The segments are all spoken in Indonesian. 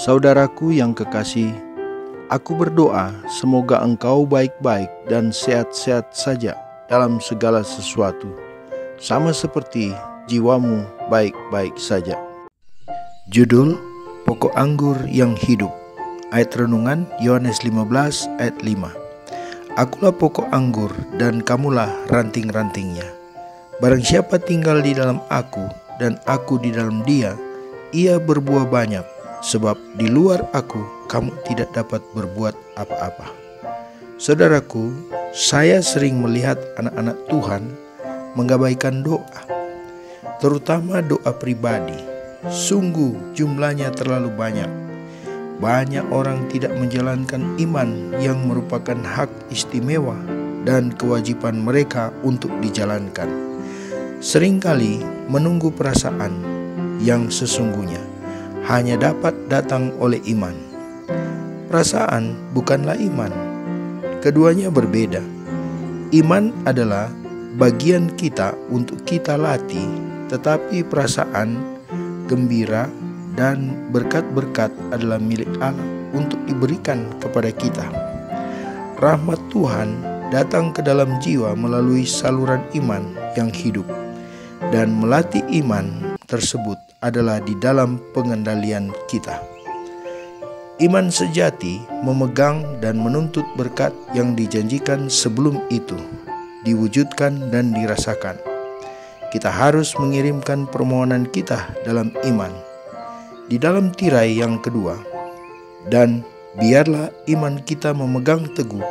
Saudaraku yang kekasih, aku berdoa semoga engkau baik-baik dan sehat-sehat saja dalam segala sesuatu, sama seperti jiwamu baik-baik saja. Judul Pokok Anggur yang Hidup. Ayat renungan Yohanes 15 ayat 5. Akulah pokok anggur dan kamulah ranting-rantingnya. Barang siapa tinggal di dalam aku dan aku di dalam dia, ia berbuah banyak, sebab di luar aku kamu tidak dapat berbuat apa-apa. Saudaraku, saya sering melihat anak-anak Tuhan mengabaikan doa, terutama doa pribadi. Sungguh jumlahnya terlalu banyak. Banyak orang tidak menjalankan iman yang merupakan hak istimewa dan kewajiban mereka untuk dijalankan. Seringkali menunggu perasaan yang sesungguhnya hanya dapat datang oleh iman. Perasaan bukanlah iman. Keduanya berbeda. Iman adalah bagian kita untuk kita latih, tetapi perasaan, gembira, dan berkat-berkat adalah milik Allah untuk diberikan kepada kita. Rahmat Tuhan datang ke dalam jiwa melalui saluran iman yang hidup, dan melatih iman tersebut adalah di dalam pengendalian kita. Iman sejati memegang dan menuntut berkat yang dijanjikan sebelum itu diwujudkan dan dirasakan. Kita harus mengirimkan permohonan kita dalam iman di dalam tirai yang kedua, dan biarlah iman kita memegang teguh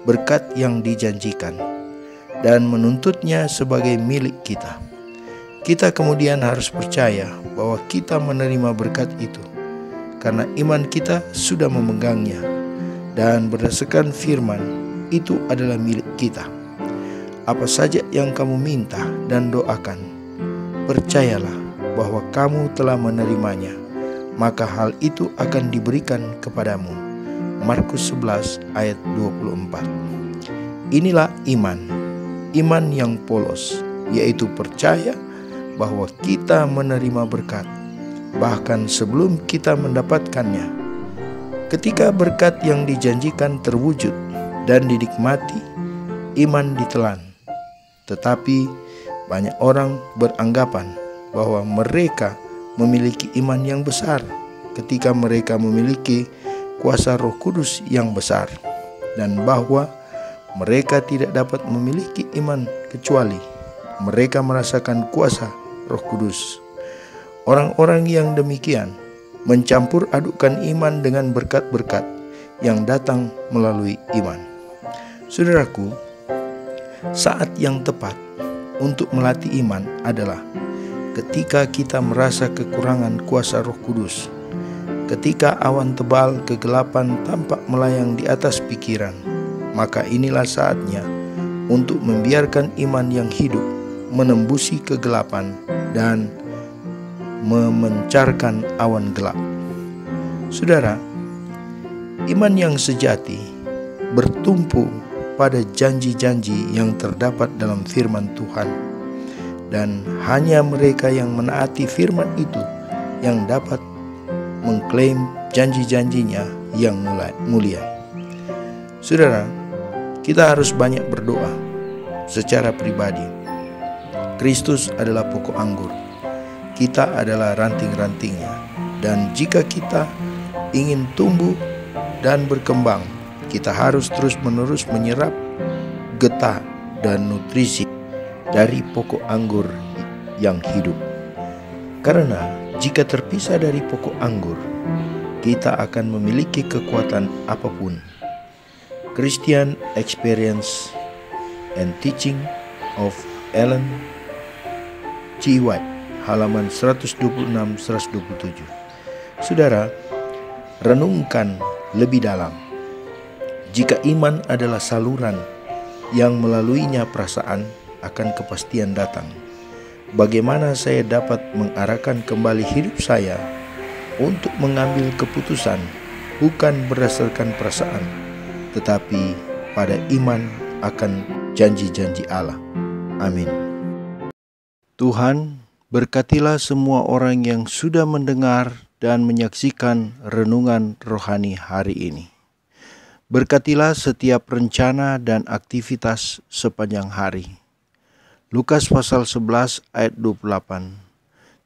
berkat yang dijanjikan dan menuntutnya sebagai milik kita. Kita kemudian harus percaya bahwa kita menerima berkat itu karena iman kita sudah memegangnya, dan berdasarkan firman itu adalah milik kita. Apa saja yang kamu minta dan doakan, percayalah bahwa kamu telah menerimanya, maka hal itu akan diberikan kepadamu. Markus 11 ayat 24. Inilah iman yang polos, yaitu percaya bahwa kita menerima berkat bahkan sebelum kita mendapatkannya. Ketika berkat yang dijanjikan terwujud dan dinikmati, iman ditelan. Tetapi banyak orang beranggapan bahwa mereka memiliki iman yang besar ketika mereka memiliki kuasa Roh Kudus yang besar, dan bahwa mereka tidak dapat memiliki iman kecuali mereka merasakan kuasa Roh Kudus. Orang-orang yang demikian mencampur adukkan iman dengan berkat-berkat yang datang melalui iman. Saudaraku, saat yang tepat untuk melatih iman adalah ketika kita merasa kekurangan kuasa Roh Kudus, ketika awan tebal kegelapan tampak melayang di atas pikiran, maka inilah saatnya untuk membiarkan iman yang hidup menembusi kegelapan dan memencarkan awan gelap. Saudara, iman yang sejati bertumpu pada janji-janji yang terdapat dalam firman Tuhan, dan hanya mereka yang menaati firman itu yang dapat mengklaim janji-janjinya yang mulia. Saudara, kita harus banyak berdoa secara pribadi. Kristus adalah pokok anggur, kita adalah ranting-rantingnya, dan jika kita ingin tumbuh dan berkembang, kita harus terus-menerus menyerap getah dan nutrisi dari pokok anggur yang hidup. Karena jika terpisah dari pokok anggur, kita akan memiliki kekuatan apapun. Christian Experience and Teaching of Ellen G. White, halaman 126-127. Saudara, renungkan lebih dalam. Jika iman adalah saluran yang melaluinya perasaan akan kepastian datang, bagaimana saya dapat mengarahkan kembali hidup saya untuk mengambil keputusan bukan berdasarkan perasaan, tetapi pada iman akan janji-janji Allah. Amin. Tuhan, berkatilah semua orang yang sudah mendengar dan menyaksikan renungan rohani hari ini. Berkatilah setiap rencana dan aktivitas sepanjang hari. Lukas pasal 11 ayat 28.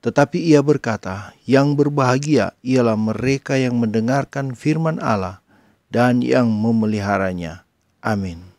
Tetapi ia berkata, yang berbahagia ialah mereka yang mendengarkan firman Allah dan yang memeliharanya. Amin.